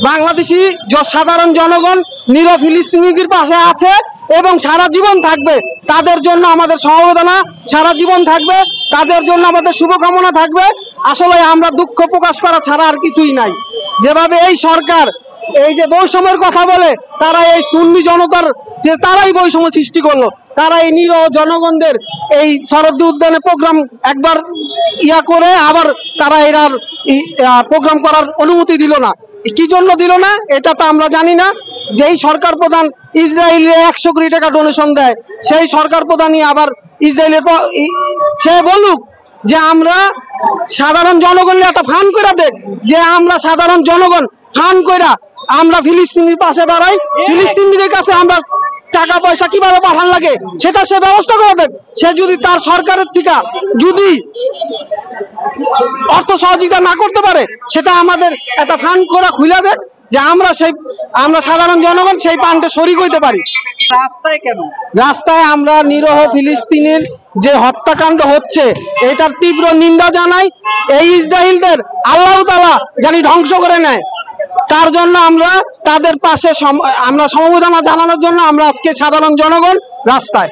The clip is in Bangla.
বাংলাদেশি সাধারণ জনগণ নিরীহ ফিলিস্তিনিদের পাশে আছে এবং সারা জীবন থাকবে। তাদের জন্য আমাদের সমবেদনা সারা জীবন থাকবে, তাদের জন্য আমাদের শুভকামনা থাকবে। আসলে আমরা দুঃখ প্রকাশ করা ছাড়া আর কিছুই নাই। যেভাবে এই সরকার এই যে বৈষম্যের কথা বলে, তারা এই সুন্নি জনতার যে তারাই বৈষম্য সৃষ্টি করলো, তারা এই নিরীহ জনগণদের এই শরৎ উদ্যানে প্রোগ্রাম একবার করে আবার তারা এর প্রোগ্রাম করার অনুমতি দিল না। কি জন্য দিল না এটা তো আমরা জানি না। যেই সরকার প্রধান ইসরায়েলে 100 কোটি টাকা ডোনেশন দেয়, সেই সরকার প্রধানই আবার ইসরায়েলের সে বলুক যে আমরা সাধারণ জনগণের একটা ফান্ড করে দেখ, যে আমরা সাধারণ জনগণ ফান্ড কইরা আমরা ফিলিস্তিনির পাশে দাঁড়াই, ফিলিস্তিনিদের কাছে আমরা টাকা পয়সা কিভাবে পাঠান লাগে সেটা সে ব্যবস্থা করে দেখ। সে যদি তার সরকারের থেকে যদি অর্থ সহযোগিতা না করতে পারে, সেটা আমাদের একটা ফান্ড করে খুলে দেখ, যে আমরা সাধারণ জনগণ সেই ফান্ডে শরিক হইতে পারি। রাস্তায় কেন? রাস্তায় আমরা নিরীহ ফিলিস্তিনির যে হত্যাকাণ্ড হচ্ছে এটার তীব্র নিন্দা জানাই। এই ইসরায়েলদের আল্লাহ তাআলা জানি ধ্বংস করে নেয়, তার জন্য আমরা তাদের পাশে আমরা সমবেদনা জানানোর জন্য আমরা আজকে সাধারণ জনগণ রাস্তায়।